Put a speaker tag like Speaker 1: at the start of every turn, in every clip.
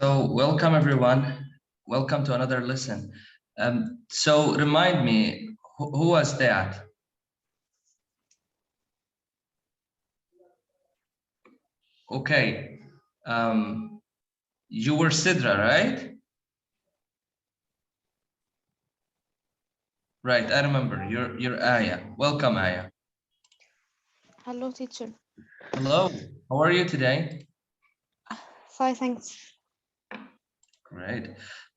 Speaker 1: So welcome everyone. Welcome to another lesson. So remind me, who was that? Okay. You were Sidra, right? Right, I remember. You're Aya. Welcome, Aya.
Speaker 2: Hello, teacher.
Speaker 1: Hello. How are you today?
Speaker 2: Fine, thanks.
Speaker 1: Great.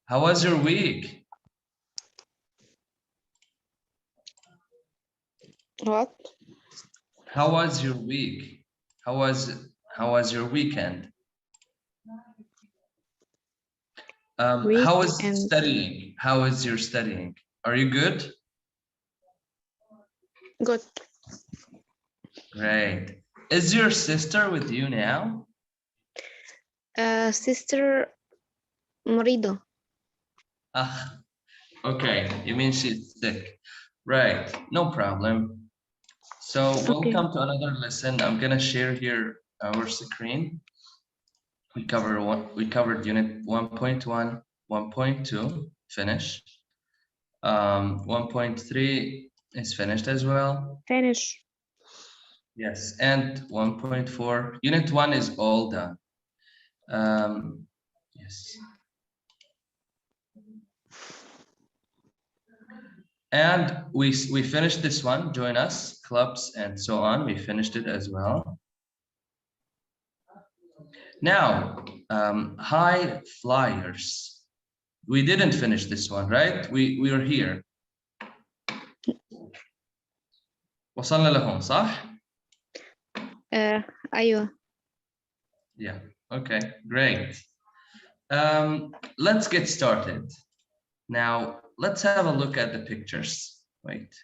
Speaker 1: How was your week?
Speaker 2: What?
Speaker 1: How was your week? How was your weekend? How was studying? How is your studying? Are you good?
Speaker 2: Good.
Speaker 1: Great. Is your sister with you now?
Speaker 2: Sister مريضة.
Speaker 1: Ah, okay. You mean she's sick. Right. No problem. So welcome to another lesson. I'm gonna share here our screen. We covered unit 1.1, 1.2, finished. 1.3 is finished as well.
Speaker 2: Finish.
Speaker 1: Yes, and 1.4. Unit 1 is all done. Yes. And we finished this one. Join us, clubs, and so on. We finished it as well. Now, high flyers. We didn't finish this one, right? We are here. وصلنا لهم صح؟
Speaker 2: أيوة.
Speaker 1: Yeah. Okay. Great. Let's get started. Now, let's have a look at the pictures. Wait.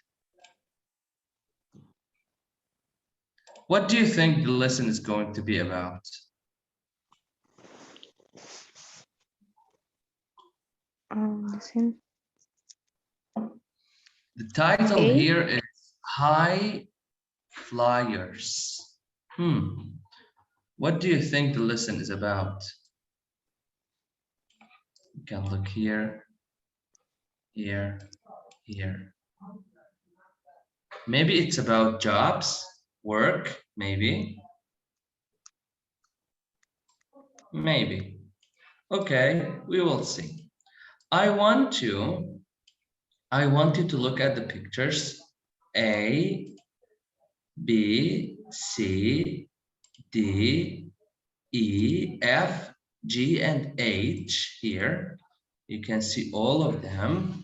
Speaker 1: What do you think the lesson is going to be about? The title here is High Flyers. What do you think the lesson is about? You can look here, here, here. Maybe it's about jobs, work, maybe. Maybe. Okay, we will see. I want you to look at the pictures A, B, C, D, E, F, G, and H here. You can see all of them.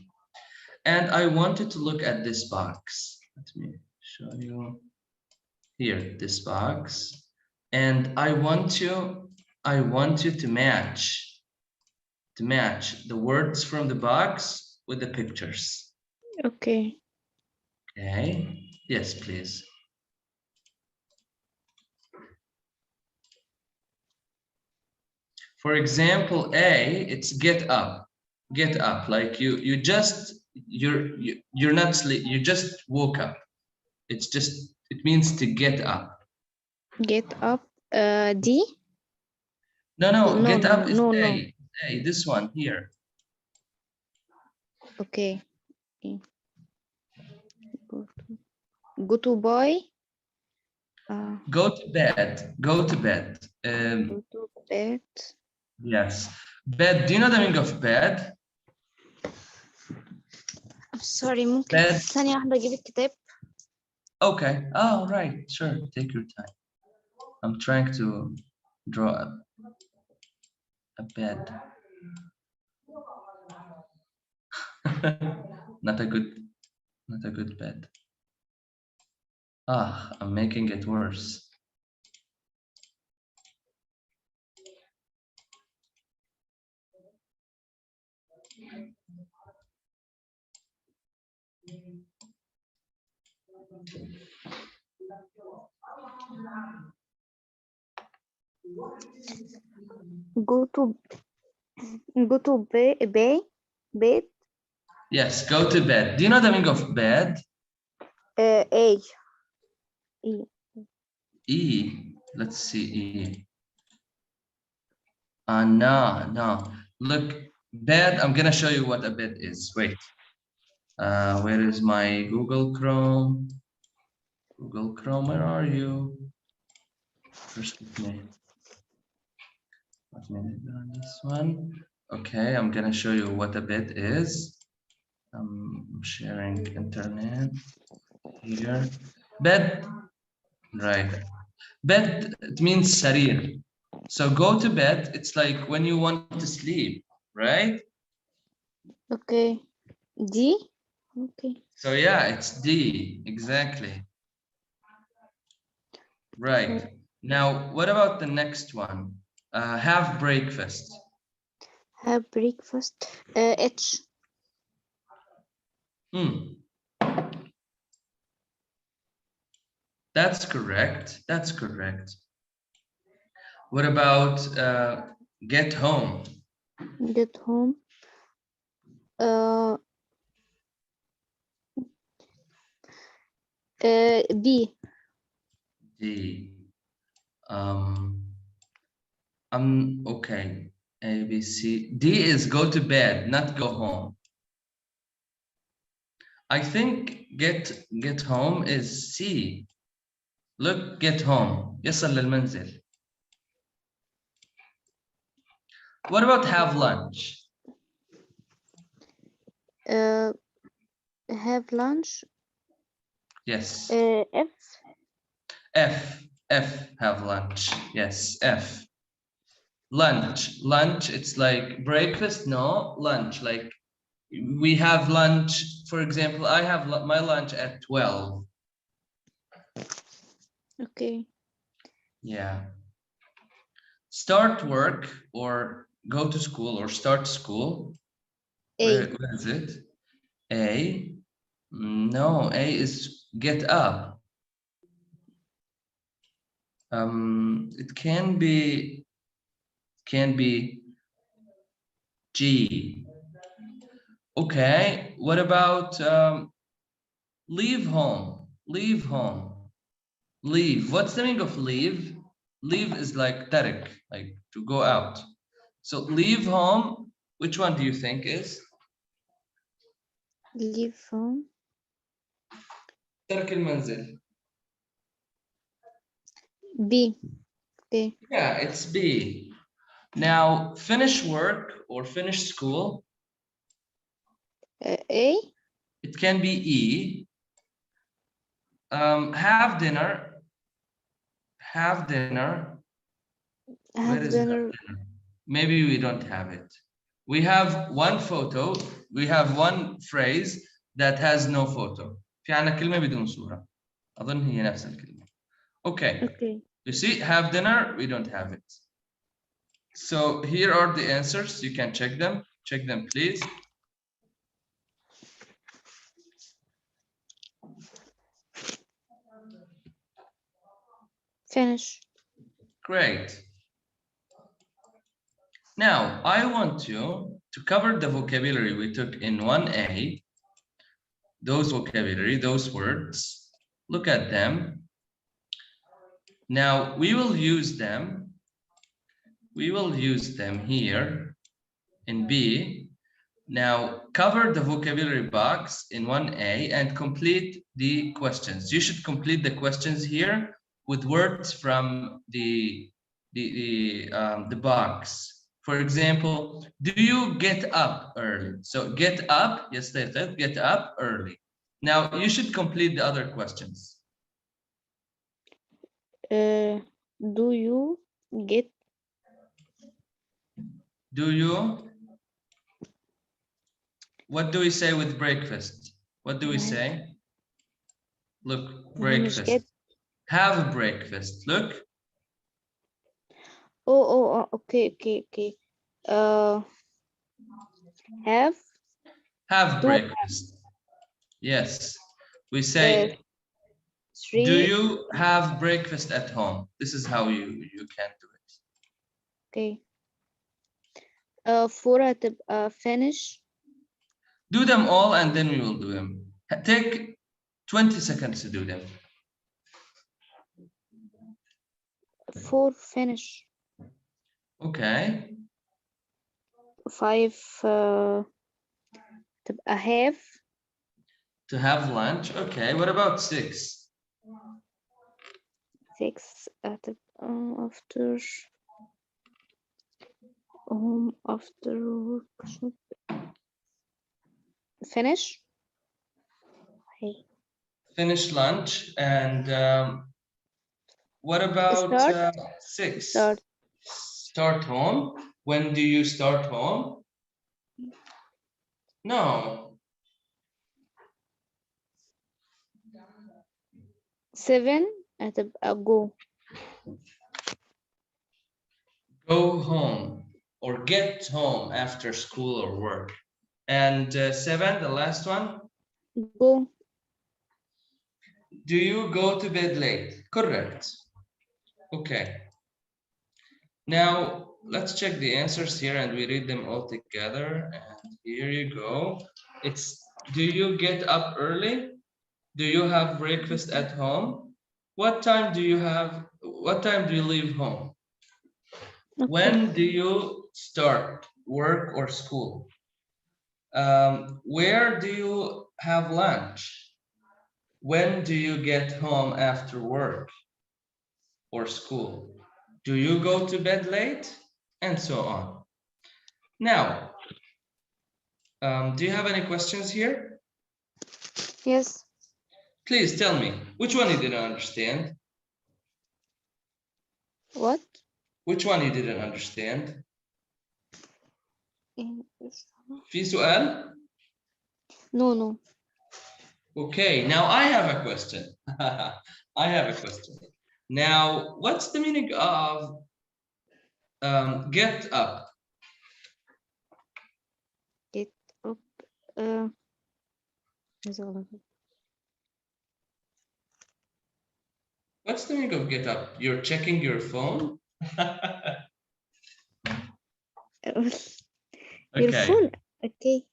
Speaker 1: And I wanted to look at this box. Let me show you here, this box. And I want you to match the words from the box with the pictures.
Speaker 2: Okay.
Speaker 1: Okay. Yes, please. For example, A, it's get up. Get up, like you're not sleep, you just woke up. It means to get up.
Speaker 2: Get up. D.
Speaker 1: No,
Speaker 2: No,
Speaker 1: get up is
Speaker 2: no.
Speaker 1: A. A, this one here.
Speaker 2: Okay. Go to buy.
Speaker 1: Go to bed. Go to bed.
Speaker 2: Go to bed.
Speaker 1: Yes. Bed. Do you know the meaning of bed?
Speaker 2: I'm sorry. ممكن
Speaker 1: Bed.
Speaker 2: ثانية واحدة أجيب الكتاب.
Speaker 1: Okay. Oh, right. Sure. Take your time. I'm trying to draw a bed. Not a good bed. I'm making it worse.
Speaker 2: Go to bed.
Speaker 1: Yes, go to bed. Do you know the meaning of bed?
Speaker 2: A.
Speaker 1: E. Let's see E. No. Look, bed. I'm gonna show you what a bed is. Wait. Where is my Google Chrome? Google Chrome, where are you? First with me. Let me do this one. Okay, I'm gonna show you what a bed is. I'm sharing internet here. Bed, right? Bed, it means sarir. So go to bed. It's like when you want to sleep, right?
Speaker 2: Okay. D. Okay.
Speaker 1: So yeah, it's D, exactly. Right. Now, what about the next one? Have breakfast.
Speaker 2: Have breakfast. H.
Speaker 1: That's correct. That's correct. What about get home?
Speaker 2: Get home. B.
Speaker 1: D. Okay. A, B, C. D is go to bed, not go home. I think get home is C. Look, get home. يصل للمنزل. What about have lunch?
Speaker 2: Have lunch.
Speaker 1: Yes.
Speaker 2: F.
Speaker 1: F, have lunch. Yes, F. Lunch, it's like breakfast, no, lunch. Like we have lunch, for example, I have my lunch at 12.
Speaker 2: Okay.
Speaker 1: Yeah. Start work or go to school or start school.
Speaker 2: A.
Speaker 1: Where is it? A. No, A is get up. It can be G. Okay, what about leave home? Leave home. Leave. What's the meaning of leave? Leave is like tarik, like to go out. So leave home, which one do you think is?
Speaker 2: Leave home.
Speaker 1: ترك المنزل.
Speaker 2: B. Okay.
Speaker 1: Yeah, it's B. Now, finish work or finish school.
Speaker 2: A.
Speaker 1: It can be E. Have dinner. Have dinner. Where
Speaker 2: Have
Speaker 1: is have
Speaker 2: dinner.
Speaker 1: dinner? Maybe we don't have it. We have one photo. We have one phrase that has no photo. في عنا كلمة بدون صورة. أظن هي نفس الكلمة. Okay.
Speaker 2: Okay.
Speaker 1: You see, have dinner. We don't have it. So here are the answers. You can check them. Check them, please.
Speaker 2: Finish.
Speaker 1: Great. Now, I want you to cover the vocabulary we took in 1A, those vocabulary, those words. Look at them. Now, we will use them. We will use them here in B. Now, cover the vocabulary box in 1A and complete the questions. You should complete the questions here with words from the box. For example, do you get up early? So get up, يستيقظ, get up early. Now you should complete the other questions.
Speaker 2: Do you get?
Speaker 1: Do you? What do we say with breakfast? What do we say? Look, breakfast. Have breakfast. Look.
Speaker 2: Oh, okay.
Speaker 1: Have breakfast. Yes. We say, do you have breakfast at home? This is how you can do it.
Speaker 2: Okay. 4 هتبقى finish.
Speaker 1: Do them all and then we will do them. Take 20 seconds to do them.
Speaker 2: 4 finish.
Speaker 1: Okay.
Speaker 2: 5 تبقى have
Speaker 1: To have lunch. Okay. What about 6?
Speaker 2: 6 هتبقى after home after work should finish. Hey.
Speaker 1: Finish lunch. And what about
Speaker 2: Start.
Speaker 1: 6?
Speaker 2: Start.
Speaker 1: Start home. When do you start home? No.
Speaker 2: 7 هتبقى go.
Speaker 1: Go home or get home after school or work. And 7, the last one.
Speaker 2: Go.
Speaker 1: Do you go to bed late? Correct. Okay. Now let's check the answers here and we read them all together. And here you go. It's, do you get up early? Do you have breakfast at home? What time do you leave home?
Speaker 2: Okay.
Speaker 1: When do you start work or school? Where do you have lunch? When do you get home after work or school? Do you go to bed late? And so on. Now, do you have any questions here?
Speaker 2: Yes.
Speaker 1: Please tell me, which one you didn't understand?
Speaker 2: What?
Speaker 1: Which one you didn't understand?
Speaker 2: English.
Speaker 1: في سؤال?
Speaker 2: No.
Speaker 1: Okay, now I have a question. I have a question. Now, what's the meaning of get up?
Speaker 2: Get up. Is all of it.
Speaker 1: What's the meaning of get up? You're checking your phone?
Speaker 2: Your
Speaker 1: Okay.
Speaker 2: phone. Okay.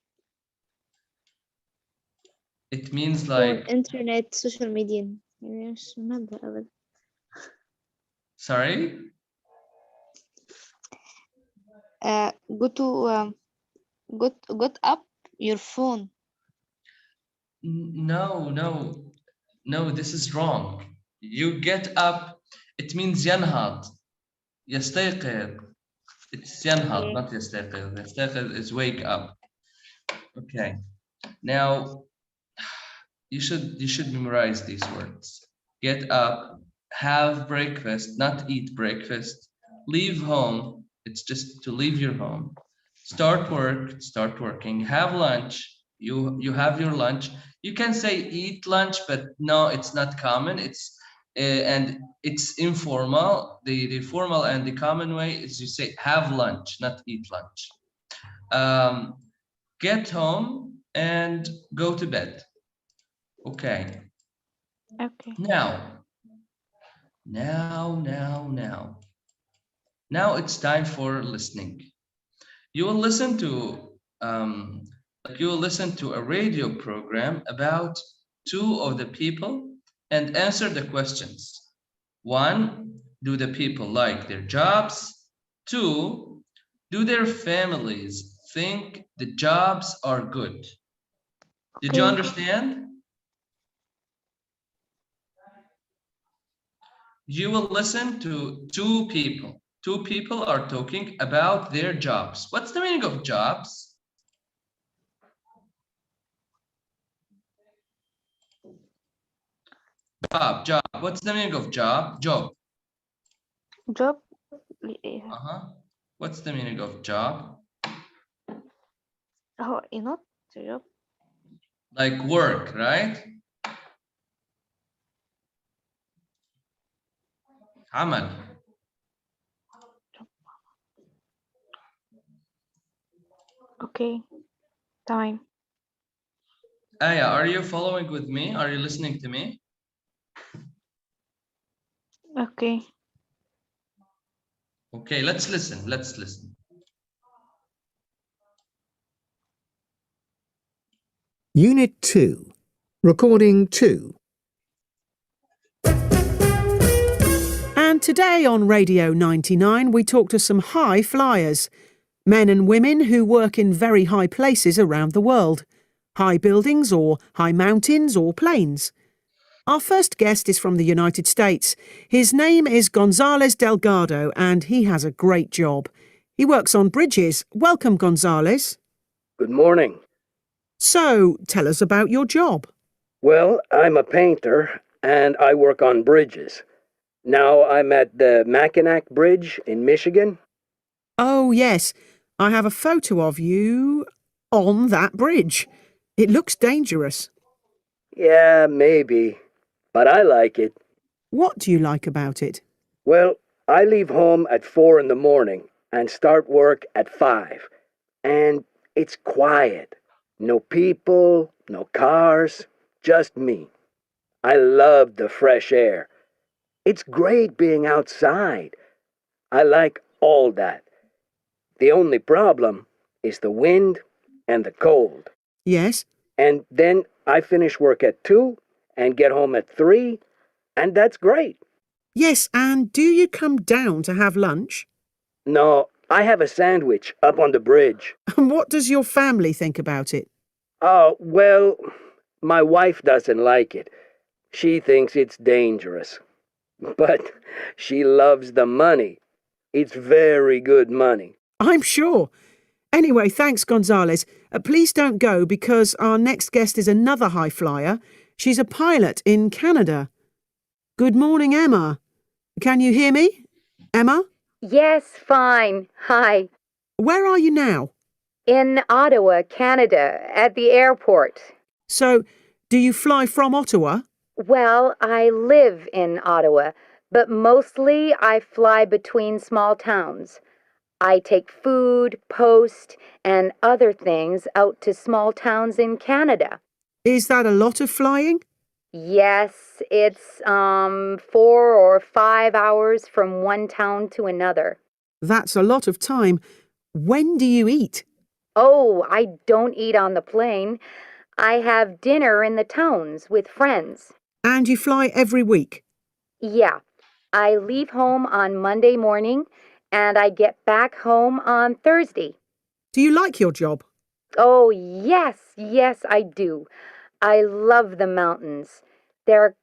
Speaker 1: It means
Speaker 2: phone,
Speaker 1: like...
Speaker 2: internet, social media. يعني مش مادة أبدا.
Speaker 1: Sorry?
Speaker 2: Go to got up your phone.
Speaker 1: No, this is wrong. You get up, it means ينهض. يستيقظ. It's ينهض,
Speaker 2: Okay.
Speaker 1: not يستيقظ. يستيقظ is wake up. Okay. Now, you should memorize these words. Get up, have breakfast, not eat breakfast. Leave home, it's just to leave your home. Start work, start working. Have lunch, you have your lunch. You can say eat lunch, but no, it's not common. It's and it's informal. The formal and the common way is you say have lunch, not eat lunch. Get home and go to bed. Okay.
Speaker 2: Okay.
Speaker 1: Now it's time for listening. You will listen to a radio program about two of the people and answer the questions. 1, do the people like their jobs? 2, do their families think the jobs are good? Did you
Speaker 2: Okay.
Speaker 1: understand? You will listen to two people. Two people are talking about their jobs. What's the meaning of jobs? Job. What's the meaning of job? Job.
Speaker 2: Job.
Speaker 1: What's the meaning of job?
Speaker 2: Oh, not job.
Speaker 1: Like work, right? عمل.
Speaker 2: Okay. Time.
Speaker 1: Aya, are you following with me? Are you listening to me?
Speaker 2: Okay.
Speaker 1: Okay, let's listen.
Speaker 3: Unit 2, Recording 2. And today on Radio 99 we talk to some high flyers, men and women who work in very high places around the world, high buildings or high mountains or planes. Our first guest is from the United States. His name is González Delgado and he has a great job. He works on bridges. Welcome, González.
Speaker 4: Good morning.
Speaker 3: So, tell us about your job.
Speaker 4: Well, I'm a painter and I work on bridges. Now I'm at the Mackinac Bridge in Michigan.
Speaker 3: Oh, yes. I have a photo of you on that bridge. It looks dangerous.
Speaker 4: Yeah, maybe, but I like it.
Speaker 3: What do you like about it?
Speaker 4: Well, I leave home at 4 in the morning and start work at 5. And it's quiet. No people, no cars, just me. I love the fresh air. It's great being outside. I like all that. The only problem is the wind and the cold.
Speaker 3: Yes.
Speaker 4: And then I finish work at 2 and get home at 3, and that's great.
Speaker 3: Yes, and do you come down to have lunch?
Speaker 4: No, I have a sandwich up on the bridge.
Speaker 3: And what does your family think about it?
Speaker 4: Oh, well, my wife doesn't like it. She thinks it's dangerous. But she loves the money. It's very good money.
Speaker 3: I'm sure. Anyway, thanks, González. Please don't go because our next guest is another high flyer. She's a pilot in Canada. Good morning, Emma. Can you hear me? Emma?
Speaker 5: Yes, fine. Hi.
Speaker 3: Where are you now?
Speaker 5: In Ottawa, Canada, at the airport.
Speaker 3: So, do you fly from Ottawa?
Speaker 5: Well, I live in Ottawa, but mostly I fly between small towns. I take food, post, and other things out to small towns in Canada.
Speaker 3: Is that a lot of flying?
Speaker 5: Yes, it's 4 or 5 hours from one town to another.
Speaker 3: That's a lot of time. When do you eat?
Speaker 5: Oh, I don't eat on the plane. I have dinner in the towns with friends.
Speaker 3: And you fly every week?
Speaker 5: Yeah, I leave home on Monday morning and I get back home on Thursday.
Speaker 3: Do you like your job?
Speaker 5: Oh, yes, I do. I love the mountains. They're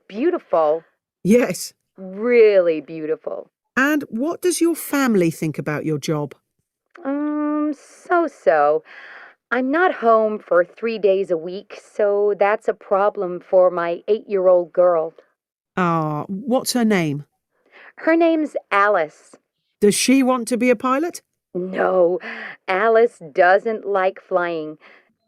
Speaker 5: beautiful.
Speaker 3: Yes.
Speaker 5: Really beautiful.
Speaker 3: And what does your family think about your job?
Speaker 5: So. I'm not home for 3 days a week, so that's a problem for my 8-year-old girl.
Speaker 3: Ah, what's her name?
Speaker 5: Her name's Alice.
Speaker 3: Does she want to be a pilot?
Speaker 5: No, Alice doesn't like flying.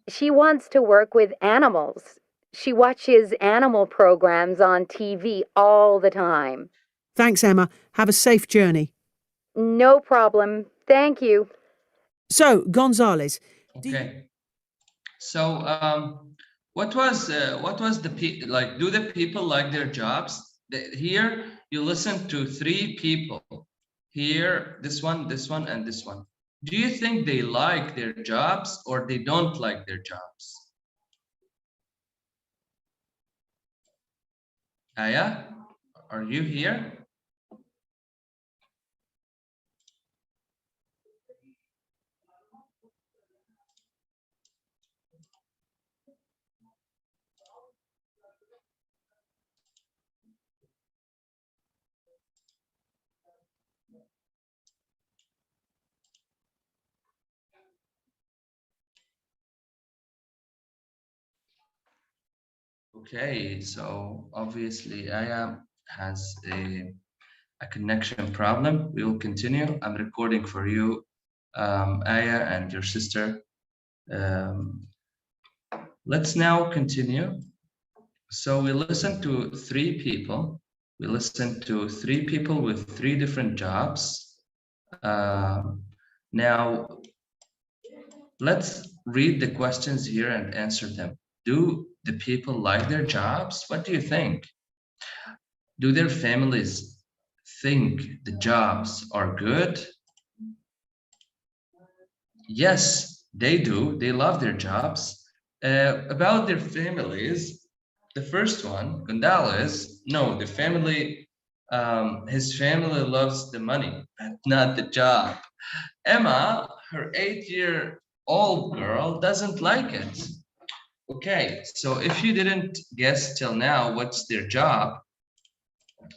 Speaker 5: She wants to work with animals. She watches animal programs on TV all the time.
Speaker 3: Thanks, Emma. Have a safe journey.
Speaker 5: No problem. Thank you.
Speaker 3: So, González.
Speaker 1: Okay. So, what was the like? Do the people like their jobs? Here, you listen to 3 people. Here, this one, and this one. Do you think they like their jobs or they don't like their jobs? Aya, are you here? Okay, so obviously Aya has a connection problem. We will continue. I'm recording for you, Aya and your sister. Let's now continue. So we listened to 3 people. We listened to 3 people with 3 different jobs. Now, let's read the questions here and answer them. Do the people like their jobs? What do you think? Do their families think the jobs are good? Yes, they do. They love their jobs. About their families, the first one, González, no, the family His family loves the money, but not the job. Emma, her 8-year-old girl, doesn't like it. Okay, so if you didn't guess till now what's their job,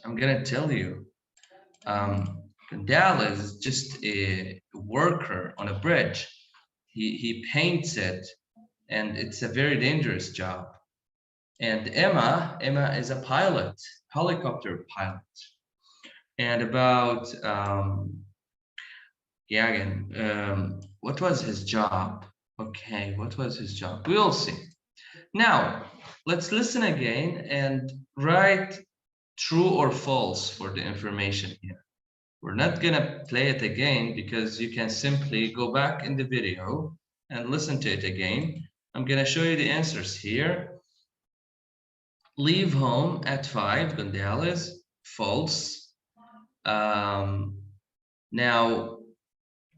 Speaker 1: I'm gonna tell you. Dal is just a worker on a bridge. He paints it, and it's a very dangerous job. And Emma is a pilot, helicopter pilot. And about what was his job? Okay, what was his job? We'll see. Now, let's listen again and write true or false for the information here. We're not gonna play it again because you can simply go back in the video and listen to it again. I'm gonna show you the answers here. Leave home at 5, Gonzalez, false. Now,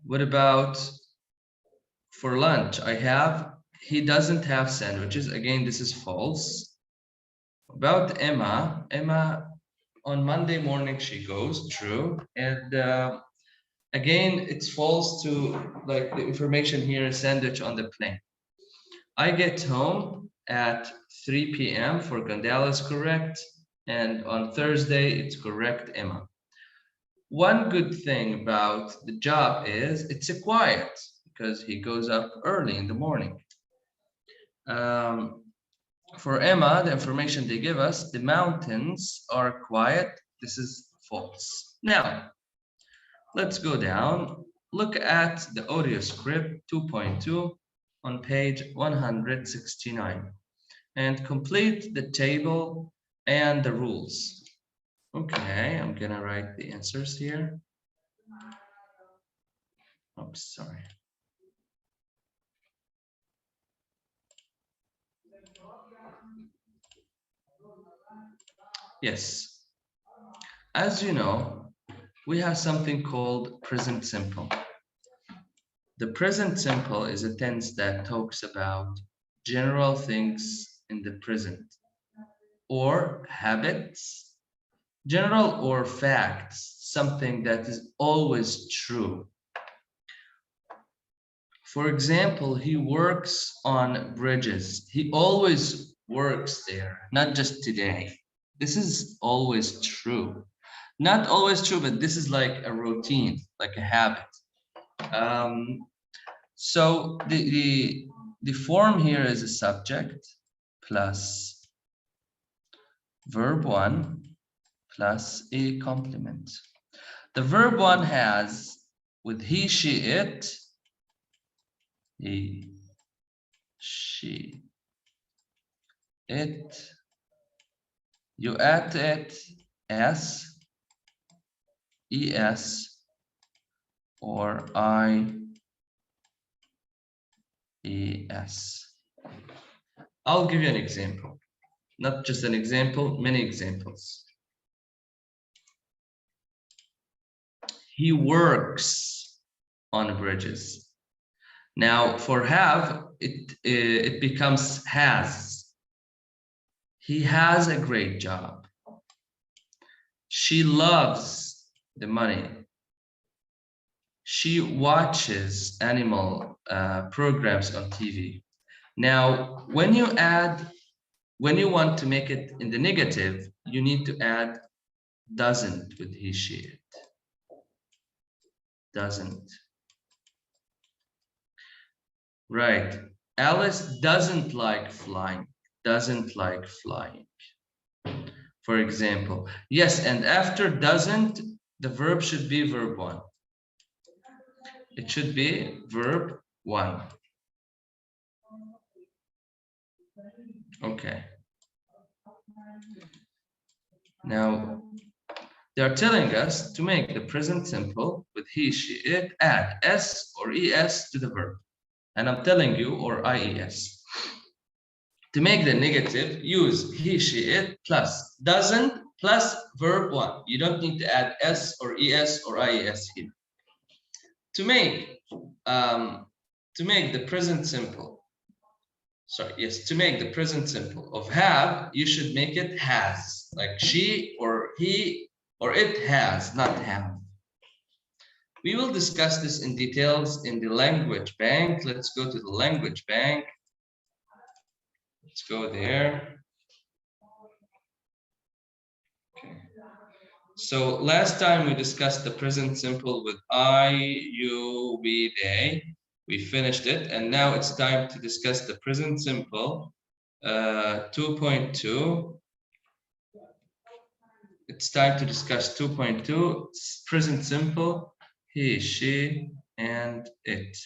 Speaker 1: what about for lunch? He doesn't have sandwiches. Again, this is false. About Emma, on Monday morning she goes, true. And again, it's false to, like, the information here is sandwich on the plane. I get home at 3 p.m. for Gonzalez, correct. And on Thursday, it's correct, Emma. One good thing about the job is it's a quiet because he goes up early in the morning. For Emma, the information they give us, the mountains are quiet. This is false. Now, let's go down. Look at the audio script 2.2 on page 169 and complete the table and the rules. Okay, I'm gonna write the answers here. Oops, sorry. Yes, as you know, we have something called present simple. The present simple is a tense that talks about general things in the present, or habits, general or facts, something that is always true. For example, he works on bridges. He always works there, not just today. This is always true. Not always true, but this is like a routine, like a habit. So the form here is a subject plus verb 1 plus a complement. The verb 1 has with he, she, it, he, she, it, you add it s, es, or I, es. I'll give you an example. Not just an example, many examples. He works on bridges. Now, for have, it becomes has. He has a great job. She loves the money. She watches animal programs on TV. Now, when you want to make it in the negative, you need to add doesn't with he, she, it. Doesn't. Right. Alice doesn't like flying. Doesn't like flying. For example. Yes, and after doesn't, the verb should be verb 1. It should be verb 1. Okay. Now, they are telling us to make the present simple with he, she, it, add s or es to the verb. And I'm telling you, or ies. To make the negative, use he, she, it plus doesn't plus verb 1. You don't need to add s or es or ies here. To make the present simple, to make the present simple of have, you should make it has, like she or he or it has, not have. We will discuss this in details in the language bank. Let's go to the language bank. Let's go there. Okay. So last time we discussed the present simple with I, you, we, they. We finished it, and now it's time to discuss the present simple 2.2. It's time to discuss 2.2, present simple, he, she, and it.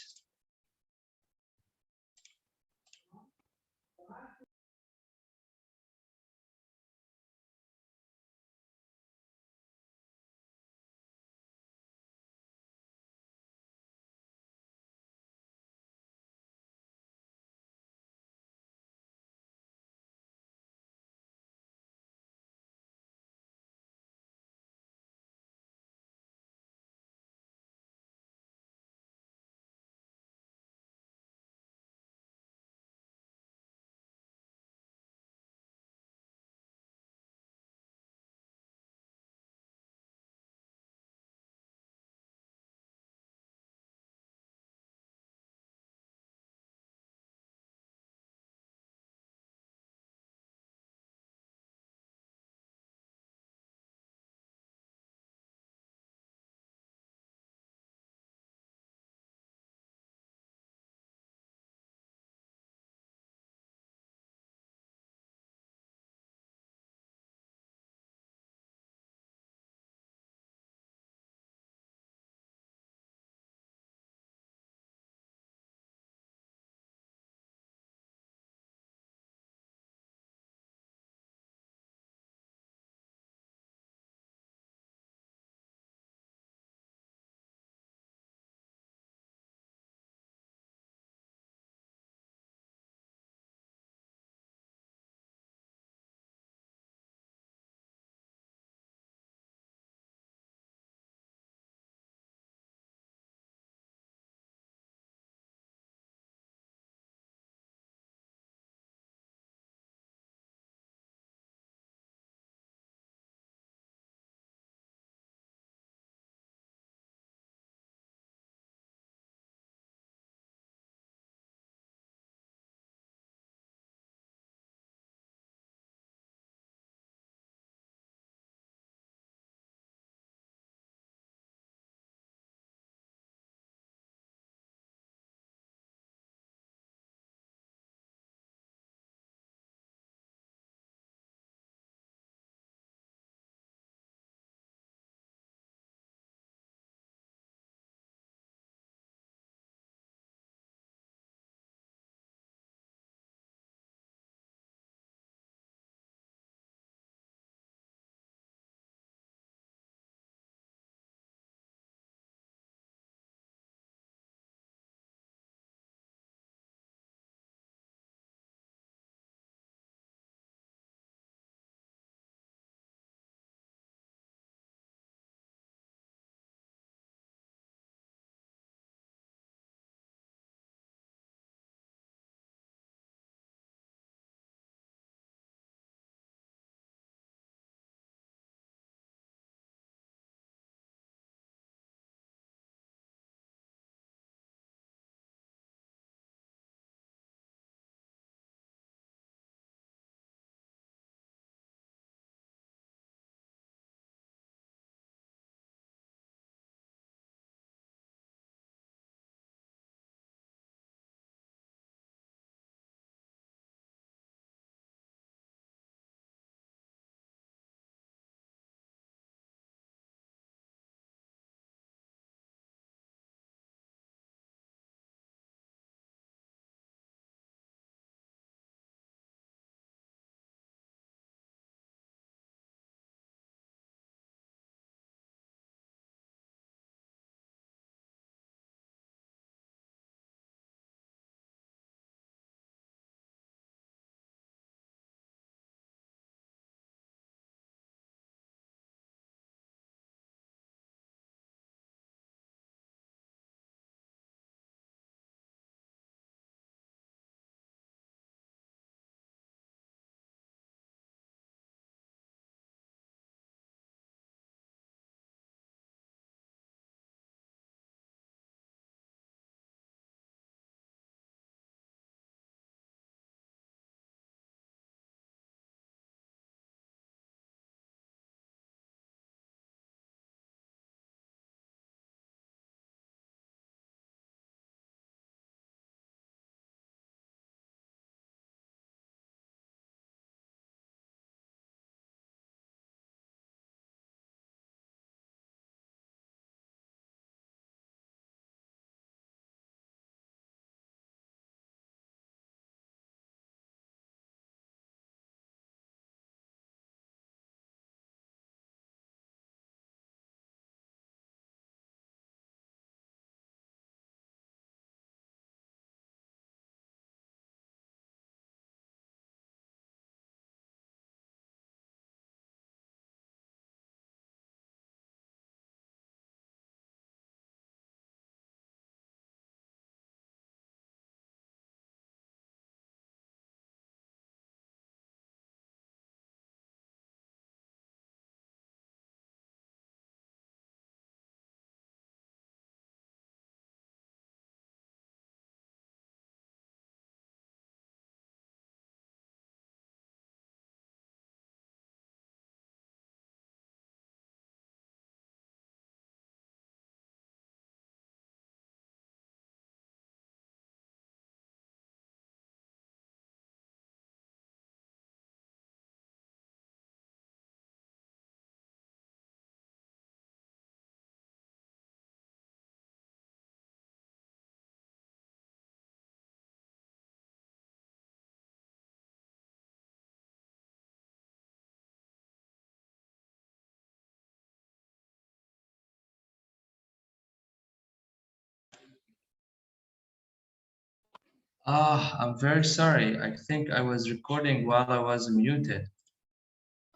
Speaker 1: I'm very sorry. I think I was recording while I was muted.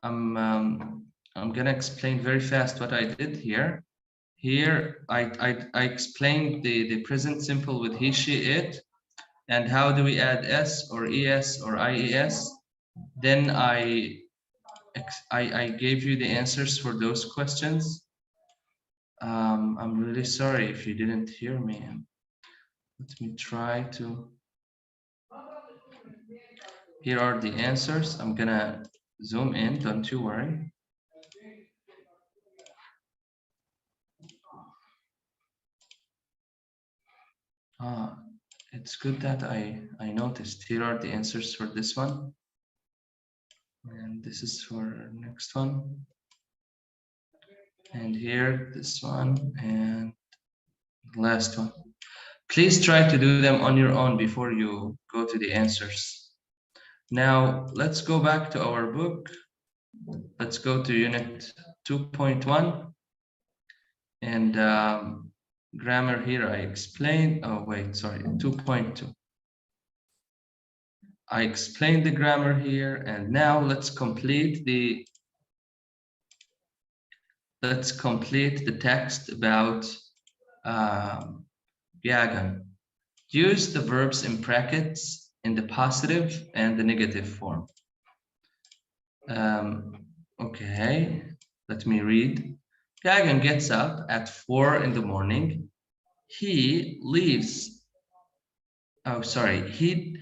Speaker 1: I'm gonna explain very fast what I did here. Here, I explained the present simple with he, she, it, and how do we add s or es or ies. Then I gave you the answers for those questions. I'm really sorry if you didn't hear me. Let me try to. Here are the answers. I'm gonna zoom in, don't you worry. It's good that I noticed. Here are the answers for this one. And this is for next one. And here, this one, and last one. Please try to do them on your own before you go to the answers. Now, let's go back to our book. Let's go to unit 2.1. And grammar here I explained. Oh, wait, sorry, 2.2. I explained the grammar here, and now let's complete the text about Yagan. Use the verbs in brackets in the positive and the negative form. Okay, let me read. Yagan gets up at 4 in the morning. He leaves. Oh, sorry. He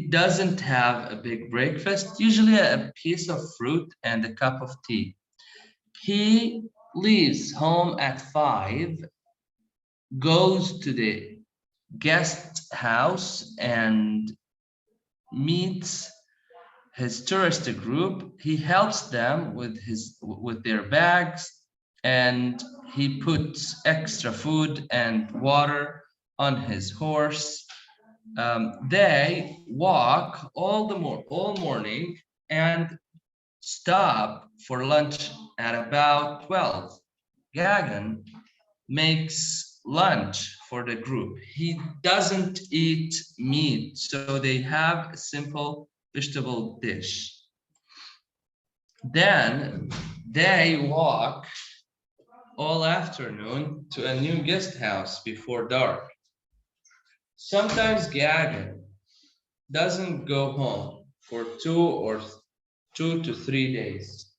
Speaker 1: doesn't have a big breakfast, usually a piece of fruit and a cup of tea. He leaves home at 5, goes to the guest house and meets his tourist group. He helps them with their bags, and he puts extra food and water on his horse. They walk all morning and stop for lunch at about 12. Gagan makes lunch for the group. He doesn't eat meat, so they have a simple vegetable dish. Then they walk all afternoon to a new guest house before dark. Sometimes Gagan doesn't go home for 2 to 3 days.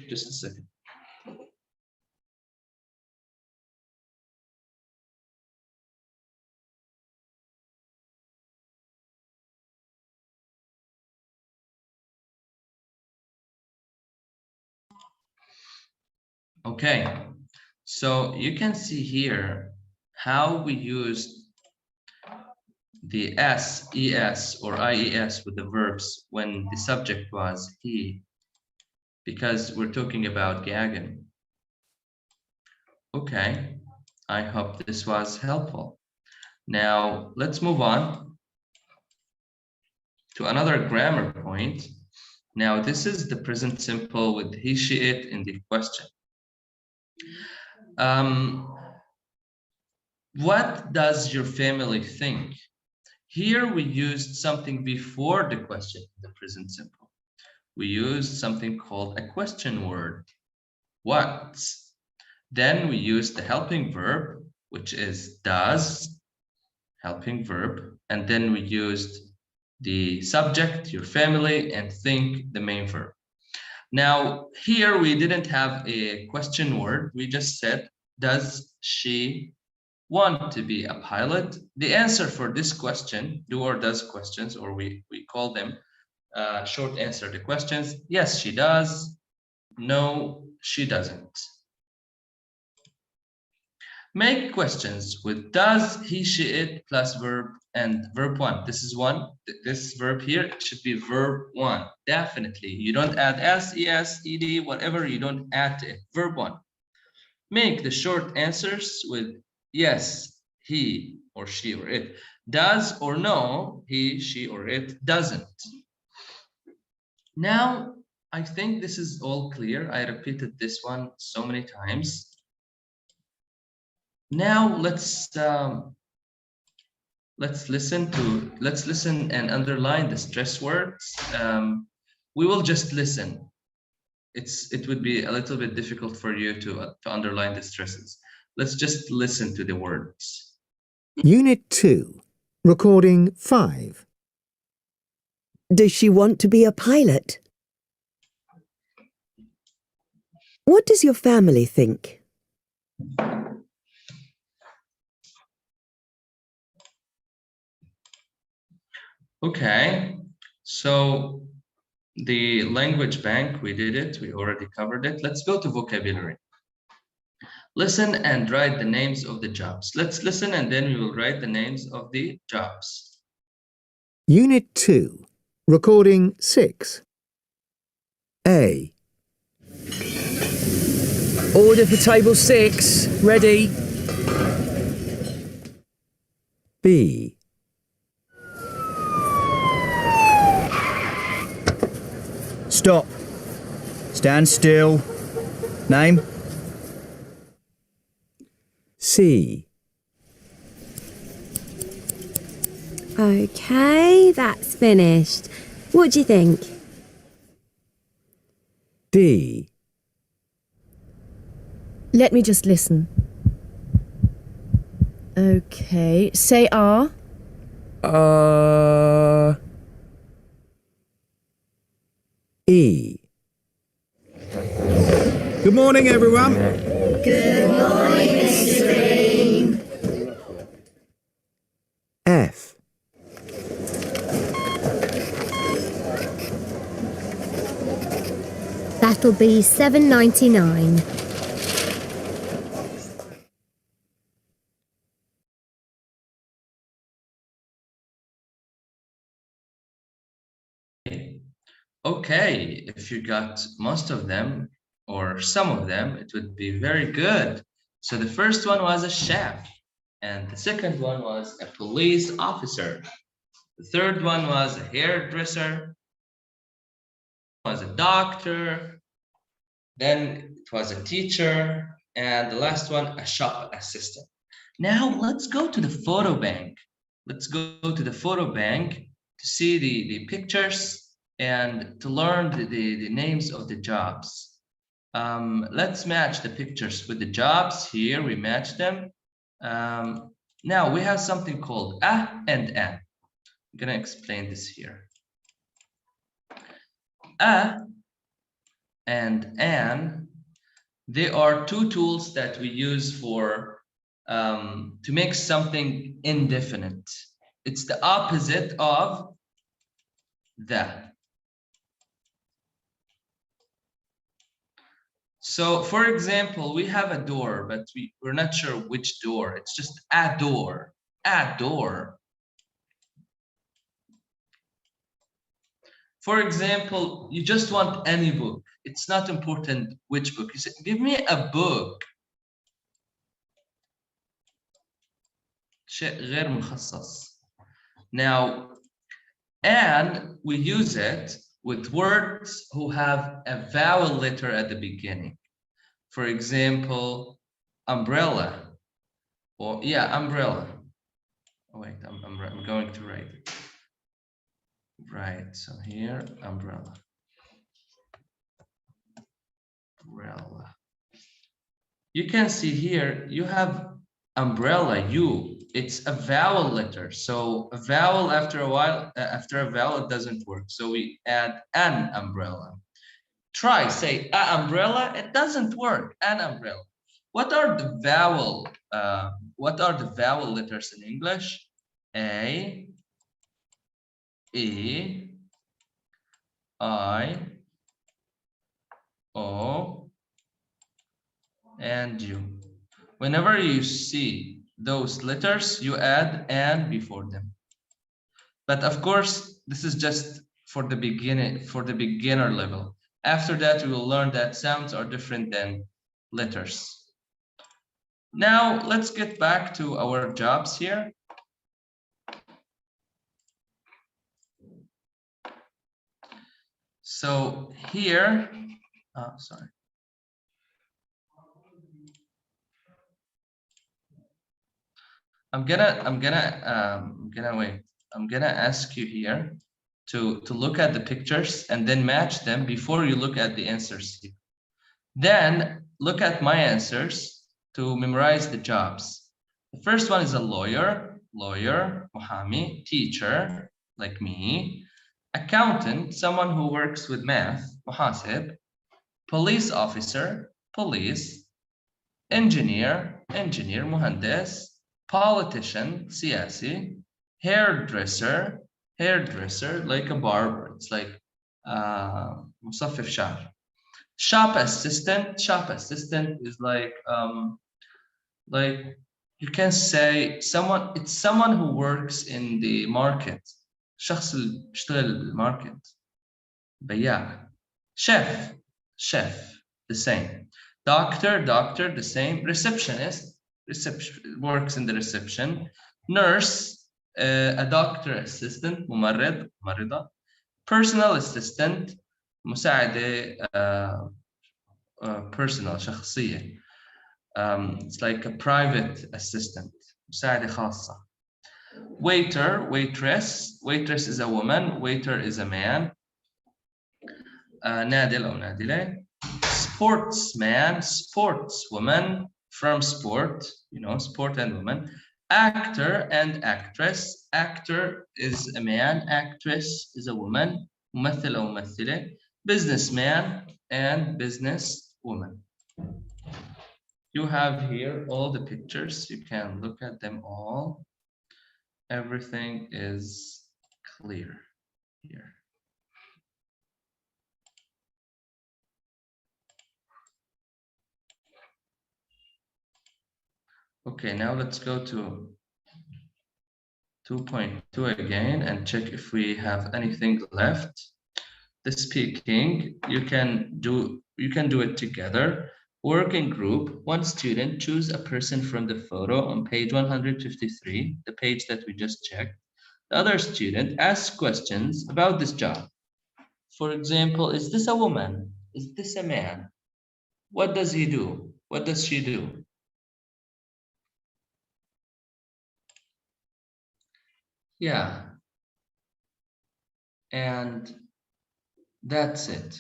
Speaker 1: Just a second. Okay, so you can see here how we used the s, es, or ies with the verbs when the subject was he, because we're talking about Gagan. Okay, I hope this was helpful. Now let's move on to another grammar point. Now this is the present simple with he, she, it in the question. What does your family think? Here we used something before the question, the present simple. We used something called a question word, what? Then we used the helping verb, which is does, helping verb. And then we used the subject, your family, and think, the main verb. Now, here we didn't have a question word. We just said, does she want to be a pilot? The answer for this question, do or does questions, or we call them short answer to questions. Yes, she does. No, she doesn't. Make questions with does, he, she, it, plus verb and verb 1. This is one. This verb here should be verb 1. Definitely. You don't add s, es, ed, whatever. You don't add to it. Verb 1. Make the short answers with yes, he, or she, or it does, or no, he, she, or it doesn't. Now, I think this is all clear. I repeated this one so many times. Now let's let's listen and underline the stress words. We will just listen. It would be a little bit difficult for you to underline the stresses. Let's just listen to the words.
Speaker 6: Unit 2, Recording 5.
Speaker 7: Does she want to be a pilot? What does your family think?
Speaker 1: Okay, so the language bank, we did it, we already covered it. Let's go to vocabulary. Listen and write the names of the jobs. Let's listen and then we will write the names of the jobs.
Speaker 6: Unit 2, Recording 6. A.
Speaker 8: Order for table 6. Ready.
Speaker 6: B.
Speaker 8: Stop. Stand still. Name.
Speaker 6: C.
Speaker 9: Okay, that's finished. What do you think?
Speaker 6: D.
Speaker 10: Let me just listen. Okay, say R.
Speaker 6: E.
Speaker 8: Good morning, everyone.
Speaker 9: Good morning, Mr. Green.
Speaker 6: F.
Speaker 9: That'll be $7.99.
Speaker 1: Okay, if you got most of them or some of them, it would be very good. So the first one was a chef, and the second one was a police officer. The third one was a hairdresser, was a doctor, then it was a teacher, and the last one, a shop assistant. Now let's go to the photo bank. Let's go to the photo bank to see the pictures and to learn the names of the jobs. Let's match the pictures with the jobs. Here we match them. Now we have something called a and an. I'm gonna explain this here. A and an, they are two tools that we use for to make something indefinite. It's the opposite of the. So for example, we have a door, but we're not sure which door. It's just a door, a door. For example, you just want any book. It's not important which book. You say, give me a book. شيء غير مخصص. Now, and we use it with words who have a vowel letter at the beginning. For example, umbrella. Or yeah, umbrella. Oh, wait, I'm going to write it. Right, so here, umbrella. Umbrella. You can see here, you have umbrella, U. It's a vowel letter. So a vowel after a while, after a vowel, it doesn't work. So we add an umbrella. Try, say a umbrella, it doesn't work, an umbrella. What are the vowel letters in English? A, E, I, O, and U. Whenever you see those letters, you add an before them. But of course, this is just for the beginner level. After that, we will learn that sounds are different than letters. Now, let's get back to our jobs here. So here, sorry. I'm gonna ask you here to look at the pictures and then match them before you look at the answers here. Then look at my answers to memorize the jobs. The first one is a lawyer, محامي, teacher, like me, accountant, someone who works with math, محاسب, police officer, police, engineer, مهندس, politician, سياسي, hairdresser, like a barber. It's like مصفف شعر. Shop assistant is like you can say it's someone who works in the market. شخص اللي بيشتغل بالماركت. بياع. Chef, the same. Doctor, the same. Receptionist, works in the reception. Nurse, a doctor assistant, ممرضة. Personal assistant, مساعدة personal, شخصية. It's like a private assistant, مساعدة خاصة. Waiter, waitress is a woman, waiter is a man. نادل أو نادلة. Sportsman, sportswoman, from sport, sport and woman. Actor and actress, actor is a man, actress is a woman, ممثل أو ممثلة. Businessman and business woman. You have here all the pictures. You can look at them all. Everything is clear here. Okay, now let's go to 2.2 again and check if we have anything left. The speaking, you can do it together. Working group, one student, choose a person from the photo on page 153, the page that we just checked. The other student asks questions about this job. For example, is this a woman? Is this a man? What does he do? What does she do? Yeah. And that's it.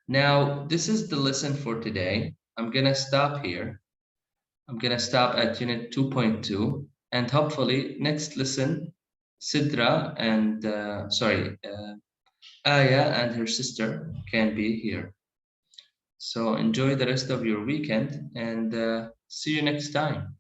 Speaker 1: Now, this is the lesson for today. I'm gonna stop here. I'm gonna stop at unit 2.2, and hopefully next lesson, Sidra and Aya and her sister can be here. So enjoy the rest of your weekend and see you next time.